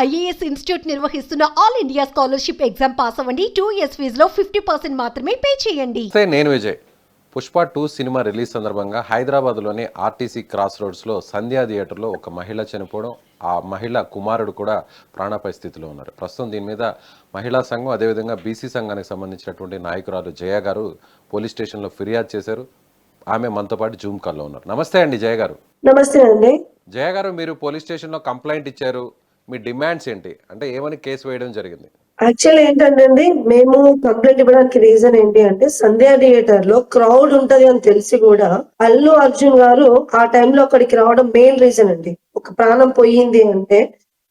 IAS institute నిర్వహిస్తున్న all India scholarship exam pass అవ్వండి. 2 years ఫీజులో 50% మాత్రమే పే చేయండి. నేను విజయ్. పుష్ప 2 సినిమా రిలీజ్ సందర్భంగా హైదరాబాద్లోని ఆర్టీసీ క్రాస్ రోడ్స్లో సంధ్యా థియేటర్లో ఒక మహిళ చనిపోవడం, ఆ మహిళ కుమారుడు కూడా ప్రాణాపాయ స్థితిలో ఉన్నారు. ప్రస్తుతం దీని మీద మహిళా సంఘం, అదేవిధంగా బీసీ సంఘానికి సంబంధించినటువంటి నాయకురాలు జయ గారు పోలీస్ స్టేషన్లో ఫిర్యాదు చేశారు. ఆమె మనతో పాటు జూమ్ కాల్లో ఉన్నారు. నమస్తే అండి జయ గారు. నమస్తే అండి. జయ గారు, మీరు పోలీస్ స్టేషన్లో కంప్లైంట్ ఇచ్చారు. మీ డిమాండ్స్ ఏంటి? అంటే ఏమని కేసు వేయడం జరిగింది? యాక్చువల్ ఏంటంటే అండి, మేము కంప్లైంట్ ఇవ్వడానికి రీజన్ ఏంటి అంటే, సంధ్యా థియేటర్ లో క్రౌడ్ ఉంటది అని తెలిసి కూడా అల్లు అర్జున్ గారు ఆ టైంలో అక్కడికి రావడం మెయిన్ రీజన్ అండి. ఒక ప్రాణం పోయింది అంటే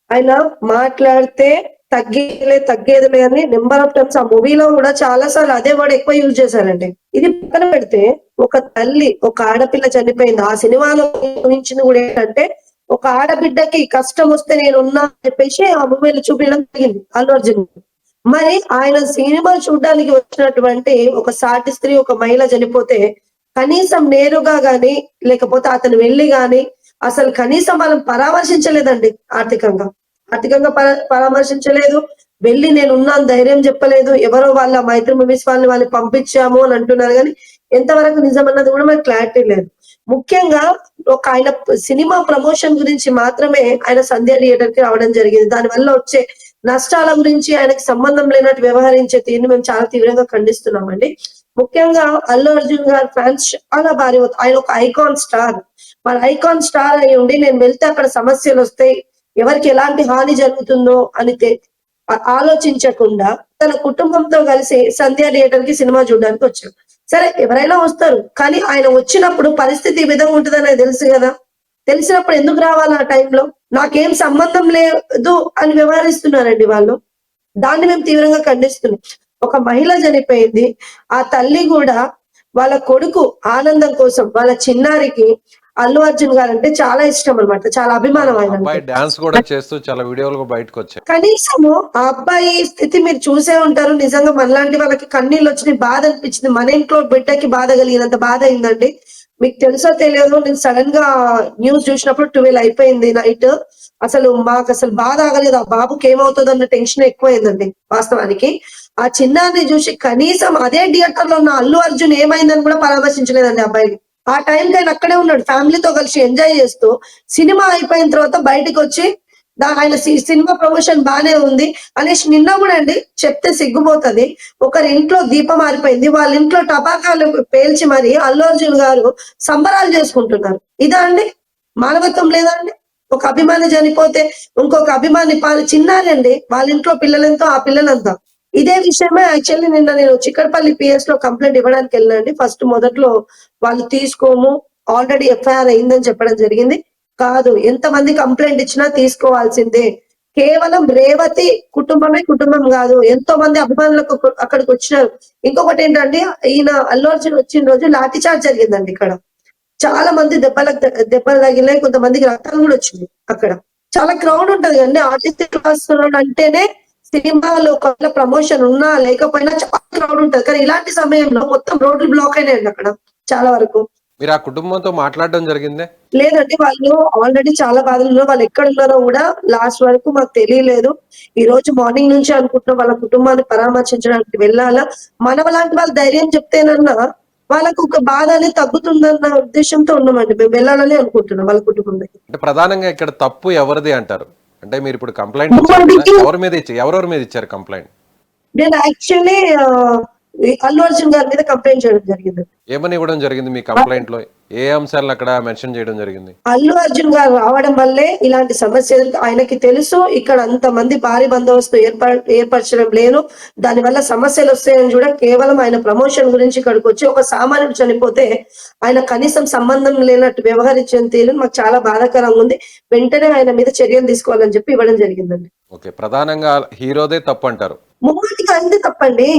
ఆయన మాట్లాడితే తగ్గేదిలే అని నెంబర్ ఆఫ్ టైమ్స్ ఆ మూవీలో కూడా చాలా సార్లు అదే వర్డ్ ఎక్కువ యూజ్ చేశారండి. ఇది పక్కన పెడితే ఒక తల్లి, ఒక ఆడపిల్ల చనిపోయింది. ఆ సినిమాలో ఊహించింది కూడా ఏంటంటే, ఒక ఆడబిడ్డకి కష్టం వస్తే నేను ఉన్నా అని చెప్పేసి ఆ మూవీలో చూపించడం జరిగింది అల్లు అర్జున్. మరి ఆయన సినిమా చూడడానికి వచ్చినటువంటి ఒక సాటి స్త్రీ, ఒక మహిళ చనిపోతే కనీసం నేరుగా గాని, లేకపోతే అతను వెళ్ళి గాని అసలు కనీసం మనం పరామర్శించలేదండి. ఆర్థికంగా పరామర్శించలేదు. వెళ్ళి నేను ఉన్నాను ధైర్యం చెప్పలేదు. ఎవరో వాళ్ళ మైత్రి మూవీస్ వాళ్ళని పంపించాము అని అంటున్నారు, కానీ ఎంతవరకు నిజం అన్నది కూడా మనకు క్లారిటీ లేదు. ముఖ్యంగా ఒక ఆయన సినిమా ప్రమోషన్ గురించి మాత్రమే ఆయన సంధ్యా థియేటర్ కి రావడం జరిగింది. దానివల్ల వచ్చే నష్టాల గురించి ఆయనకి సంబంధం లేనట్టు వ్యవహరించే తీరుని మేము చాలా తీవ్రంగా ఖండిస్తున్నామండి. ముఖ్యంగా అల్లు అర్జున్ గారి ఫ్యాన్స్ చాలా భారీ, ఆయన ఒక ఐకాన్ స్టార్. మన ఐకాన్ స్టార్ అయి ఉండి నేను వెళ్తే అక్కడ సమస్యలు వస్తాయి, ఎవరికి ఎలాంటి హాని జరుగుతుందో అని ఆలోచించకుండా తన కుటుంబంతో కలిసి సంధ్యా థియేటర్ కి సినిమా చూడడానికి వచ్చారు. సరే, ఎవరైనా వస్తారు, కానీ ఆయన వచ్చినప్పుడు పరిస్థితి ఈ విధంగా ఉంటుందని తెలుసు కదా. తెలిసినప్పుడు ఎందుకు రావాలి ఆ టైంలో? నాకేం సంబంధం లేదు అని వ్యవహరిస్తున్నారండి వాళ్ళు. దాన్ని మేము తీవ్రంగా ఖండిస్తున్నాం. ఒక మహిళ చనిపోయింది. ఆ తల్లి కూడా వాళ్ళ కొడుకు ఆనందం కోసం, వాళ్ళ చిన్నారికి అల్లు అర్జున్ గారు అంటే చాలా ఇష్టం అనమాట, చాలా అభిమానం ఆయన. డాన్స్ కూడా చేస్తూ చాలా వీడియోలు బయటకు వచ్చాయి. కనీసము ఆ అబ్బాయి స్థితి మీరు చూసే ఉంటారు. నిజంగా మనలాంటి వాళ్ళకి కన్నీళ్ళు వచ్చినాయి, బాధ అనిపించింది. మన ఇంట్లో బిడ్డకి బాధ కలిగినంత బాధ అయిందండి. మీకు తెలుసో తెలియదు, నేను సడన్ గా న్యూస్ చూసినప్పుడు 12 అయిపోయింది నైట్. మాకు అసలు బాధ ఆగలేదు. ఆ బాబుకి ఏమవుతుంది అన్న టెన్షన్ ఎక్కువైందండి. వాస్తవానికి ఆ చిన్నాన్ని చూసి కనీసం అదే థియేటర్ లో ఉన్న అల్లు అర్జున్ ఏమైందని కూడా పరామర్శించలేదండి అబ్బాయిని. ఆ టైంకి ఆయన అక్కడే ఉన్నాడు, ఫ్యామిలీతో కలిసి ఎంజాయ్ చేస్తూ. సినిమా అయిపోయిన తర్వాత బయటకు వచ్చి ఆయన సినిమా ప్రమోషన్ బానే ఉంది అనేసి నిన్న కూడా అండి చెప్తే సిగ్గుపోతుంది. ఒకరి ఇంట్లో దీపం ఆరిపోయింది, వాళ్ళ ఇంట్లో టపాకాలు పేల్చి మరి అల్లు అర్జున్ గారు సంబరాలు చేసుకుంటున్నారు. ఇదా అండి మానవత్వం? లేదా అండి? ఒక అభిమాని చనిపోతే ఇంకొక అభిమాని చిన్నారండి, వాళ్ళ ఇంట్లో పిల్లలెంతో ఆ పిల్లలంతా. ఇదే విషయమే యాక్చువల్లీ నిన్న నేను చిక్కడపల్లి పిఎస్ లో కంప్లైంట్ ఇవ్వడానికి వెళ్ళానండి. మొదట్లో వాళ్ళు తీసుకోము, ఆల్రెడీ ఎఫ్ఐఆర్ అయిందని చెప్పడం జరిగింది. కాదు, ఎంతమంది కంప్లైంట్ ఇచ్చినా తీసుకోవాల్సిందే. కేవలం రేవతి కుటుంబం కాదు, ఎంతో మంది అభిమానులకు అక్కడికి వచ్చినారు. ఇంకొకటి ఏంటంటే, ఈయన అల్లు అర్జున్ వచ్చిన రోజు లాఠీ చార్జ్ జరిగిందండి. ఇక్కడ చాలా మంది దెబ్బలు తగిలాయి, కొంతమందికి రక్తం కూడా వచ్చింది. అక్కడ చాలా క్రౌడ్ ఉంటది కదండి. ఆర్టిస్ట్ క్లాస్ అంటేనే సినిమాలో ఒకవేళ ప్రమోషన్ ఉన్నా లేకపోయినా చాలా క్రౌడ్ ఉంటది, కానీ ఇలాంటి సమయంలో మొత్తం రోడ్లు బ్లాక్ అయినాయండి అక్కడ చాలా వరకు. మీరు ఆ కుటుంబంతో మాట్లాడడం జరిగిందే? లేదండి, వాళ్ళు ఆల్రెడీ చాలా బాధలు ఉన్నారు. వాళ్ళు ఎక్కడ ఉన్నారో కూడా లాస్ట్ వరకు మాకు తెలియలేదు. ఈ రోజు మార్నింగ్ నుంచి అనుకుంటున్నాం వాళ్ళ కుటుంబాన్ని పరామర్శించడానికి వెళ్ళాలా. లాంటి వాళ్ళు ధైర్యం చెప్తేనన్నా వాళ్ళకు ఒక బాధ అనేది తగ్గుతుందన్న ఉద్దేశంతో ఉన్నామండి. మేము వెళ్ళాలని అనుకుంటున్నాం వాళ్ళ కుటుంబం దగ్గర. అంటే ప్రధానంగా ఇక్కడ తప్పు ఎవరిది అంటారు? అంటే మీరు ఇప్పుడు కంప్లైంట్ ఎవరెవరి మీద ఇచ్చారు కంప్లైంట్? నేను యాక్చువల్లీ అల్లు అర్జున్ గారి మీద కంప్లైంట్ చేయడం జరిగింది. ఏమని ఇవ్వడం జరిగింది మీ కంప్లైంట్ లో? ఏ అంశాలను అక్కడ మెన్షన్ చేయడం జరిగింది? అల్లు అర్జున్ గారు రావడం వల్లే ఇలాంటి సమస్యలు ఆయనకి తెలుసు. ఇక్కడ అంత మంది భారీ బందోబస్తు ఏర్పరచడం లేదు, దాని వల్ల సమస్యలు వస్తాయని కూడా కేవలం ఆయన ప్రమోషన్ గురించి ఇక్కడికి వచ్చి ఒక సామాన్యుడు చనిపోతే ఆయన కనీసం సంబంధం లేనట్టు వ్యవహరించిన తీరు మాకు చాలా బాధాకరంగా ఉంది. వెంటనే ఆయన మీద చర్యలు తీసుకోవాలని చెప్పి ఇవ్వడం జరిగిందండి. ఓకే, ప్రధానంగా హీరోదే తప్పు అంటారు? మూవీకి అంతే తప్పండి.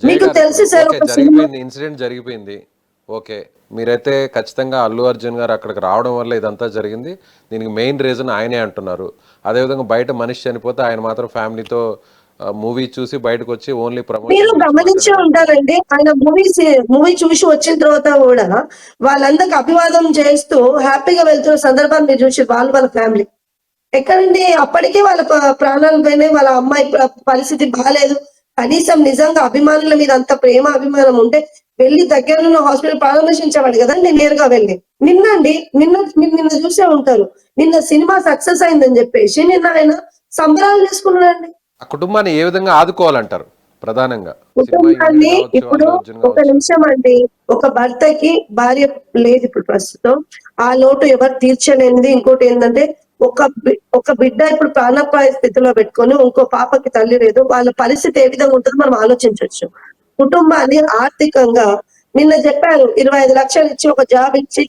మీకు తెలుసు సార్, ఇన్సిడెంట్ జరిగిపోయింది. ఓకే, మీరైతే ఖచ్చితంగా అల్లు అర్జున్ గారు అక్కడికి రావడం వల్ల ఇదంతా జరిగింది, దీనికి మెయిన్ రీజన్ ఆయనే అంటున్నారు. అదేవిధంగా బయట మనిషి చనిపోతే ఆయన మాత్రం ఫ్యామిలీతో మూవీ చూసి బయటకు వచ్చి ఓన్లీ ప్రమోషన్. మీరు గమనించే ఉంటారండి, ఆయన మూవీ చూసి వచ్చిన తర్వాత కూడా వాళ్ళందరికి అభివాదం చేస్తూ హ్యాపీగా వెళ్తున్న సందర్భాన్ని మీరు చూసి వాళ్ళ ఫ్యామిలీ ఎక్కడండి అప్పటికే వాళ్ళ ప్రాణాలు పోయినాయి, వాళ్ళ అమ్మాయి పరిస్థితి బాగాలేదు. కనీసం నిజంగా అభిమానుల మీద అంత ప్రేమ అభిమానం ఉంటే వెళ్ళి దగ్గరలో హాస్పిటల్ పరామర్శించేవాడు కదండి నేరుగా వెళ్ళి. నిన్న చూసే ఉంటారు, నిన్న సినిమా సక్సెస్ అయిందని చెప్పేసి నిన్న ఆయన సంబరాలు చేసుకున్నాడండి. ఆ కుటుంబాన్ని ఏ విధంగా ఆదుకోవాలంటారు ప్రధానంగా? సినిమా కుటుంబాన్ని యూనిట్ కావచ్చు, ఇప్పుడు అల్లు అర్జున్ ఒక కావచ్చు. నిమిషం అండి, ఒక భర్తకి భార్య లేదు ఇప్పుడు ప్రస్తుతం, ఆ లోటు ఎవరు తీర్చలేనిది. ఇంకోటి ఏంటంటే ఒక బిడ్డ ఇప్పుడు ప్రాణాపాయ స్థితిలో పెట్టుకొని ఇంకో పాపకి తల్లి లేదు, వాళ్ళ పరిస్థితి ఏ విధంగా ఉంటుందో మనం ఆలోచించవచ్చు. కుటుంబాన్ని ఆర్థికంగా నిన్న చెప్పారు 25 లక్షలు ఇచ్చి ఒక జాబ్ ఇచ్చి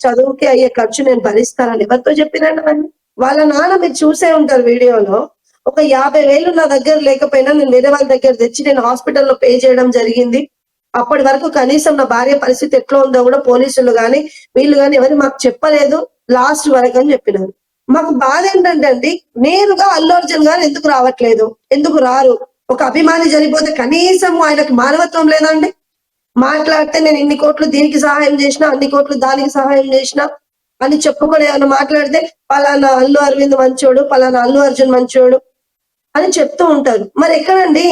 చదువుకి అయ్యే ఖర్చు నేను భరిస్తానని ఎవరితో చెప్పినండి అవన్నీ? వాళ్ళ నాన్న మీరు చూసే ఉంటారు వీడియోలో, ఒక 50,000 నా దగ్గర లేకపోయినా నేను వేరే వాళ్ళ దగ్గర తెచ్చి నేను హాస్పిటల్లో పే చేయడం జరిగింది. అప్పటి వరకు కనీసం నా భార్య పరిస్థితి ఎట్లా ఉందో కూడా పోలీసులు గాని వీళ్ళు గాని ఎవరు మాకు చెప్పలేదు లాస్ట్ వరకు అని చెప్పినారు. మాకు బాధ ఏంటంటే అండి, నేరుగా అల్లు అర్జున్ గారు ఎందుకు రావట్లేదు, ఎందుకు రారు? ఒక అభిమాని చనిపోతే కనీసం ఆయనకు మానవత్వం లేదండి? మాట్లాడితే నేను ఇన్ని కోట్లు దీనికి సహాయం చేసినా, అన్ని కోట్లు దానికి సహాయం చేసినా అని చెప్పుకొని ఏమైనా మాట్లాడితే పలానా అల్లు అరవింద్ మంచోడు, పలానా అల్లు అర్జున్ మంచోడు అని చెప్తూ ఉంటారు. మరి ఎక్కడండి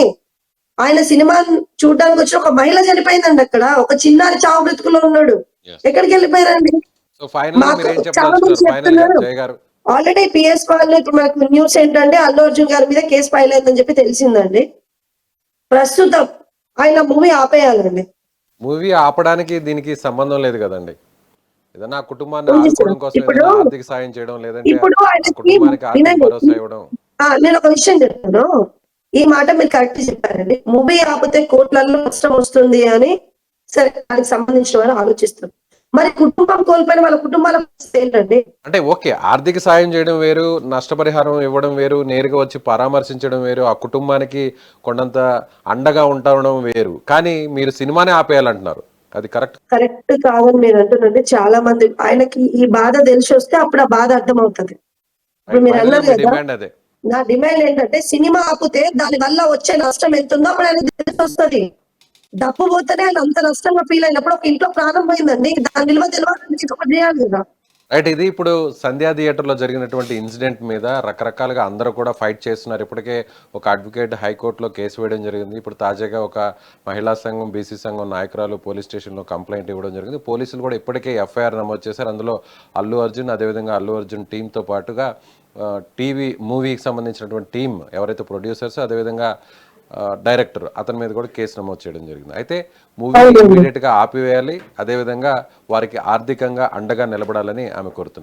ఆయన సినిమా చూడడానికి వచ్చిన ఒక మహిళ చనిపోయిందండి, అక్కడ ఒక చిన్నారి చావు బ్రతుకులో ఉన్నాడు. Yes. ఎక్కడికి వెళ్ళిపోయారండి? సో ఫైనల్ గా మాకు మీరు ఏం చాలా మంది చెప్పదలుచుకున్నారు ఫైనల్ గా చెప్తున్నారు జయ గారు? ఆల్రెడీ పిఎస్ వాళ్ళు ఇప్పుడు మనకు న్యూస్ ఏంటంటే అల్లు అర్జున్ గారి మీద కేసు ఫైల్ అయిందని చెప్పి తెలిసిందండి. ప్రస్తుతం ఆయన మూవీ ఆపేయాలండి. మూవీ ఆపడానికి దీనికి సంబంధం లేదు కదండి. ఏదైనా ఆ కుటుంబాన్ని ఉంది సార్. ఆదుకోవడం కోసం ఇప్పుడు ఏదైనా ఆర్థిక సాయం చేయడం, లేదంటే ఇప్పుడు ఆ ఆయనకి కుటుంబానికి ఆర్థిక వినండి, భరోసా ఇవ్వడం. నేను ఒక విషయం చెప్తాను. ఈ మాట మీరు కరెక్ట్ చెప్పారండి. మూవీ ఆపితే కోట్లలో నష్టం వస్తుంది అని సరే దానికి సంబంధించిన వారు ఆలోచిస్తారు. మరి కుటుంబం కోల్పోయిన వాళ్ళ కుటుంబాల పరిస్థితి ఏంటండి? అంటే ఓకే, ఆర్థిక సాయం చేయడం వేరు, నష్టపరిహారం ఇవ్వడం వేరు, నేరుగా వచ్చి పరామర్శించడం వేరు, ఆ కుటుంబానికి కొండంత అండగా ఉండడం వేరు. కానీ మీరు సినిమానే ఆపేయాలంటున్నారు, అది కరెక్ట్? కరెక్ట్ కాదని మీరు అంటున్నారండి. చాలా మంది ఆయనకి ఈ బాధ తెలిసి వస్తే అప్పుడు ఆ బాధ అర్థం అవుతుంది. ఇప్పుడు మీరు అన్నారు కదా, డిమాండ్ అదే. నా డిమాండ్ ఏంటంటే సినిమా ఆపితే దాని వల్ల వచ్చే నష్టం ఎంత ఉందో అప్పుడు ఆయన తెలిసి వస్తుంది. డబ్బు పోతేనే ఆయన అంత నష్టంగా ఫీల్ అయినప్పుడు ఒక ఇంట్లో ప్రాణం పోయిందండి, దాని విలువ తెలియాలి, ఒకటి చేయాలి కదా. రైట్. ఇది ఇప్పుడు సంధ్యా థియేటర్లో జరిగినటువంటి ఇన్సిడెంట్ మీద రకరకాలుగా అందరూ కూడా ఫైట్ చేస్తున్నారు. ఇప్పటికే ఒక అడ్వకేట్ హైకోర్టులో కేసు వేయడం జరిగింది. ఇప్పుడు తాజాగా ఒక మహిళా సంఘం, బీసీ సంఘం నాయకురాలు పోలీస్ స్టేషన్లో కంప్లైంట్ ఇవ్వడం జరిగింది. పోలీసులు కూడా ఇప్పటికే ఎఫ్ఐఆర్ నమోదు చేశారు. అందులో అల్లు అర్జున్, అదేవిధంగా అల్లు అర్జున్ టీంతో పాటుగా మూవీకి సంబంధించినటువంటి టీం ఎవరైతే ప్రొడ్యూసర్స్, అదేవిధంగా డైరెక్టర్, అతని మీద కూడా కేసు నమోదు చేయడం జరిగింది. అయితే మూవీ ఇమీడియట్గా ఆపివేయాలి, అదేవిధంగా వారికి ఆర్థికంగా అండగా నిలబడాలని ఆమె కోరుతున్నారు.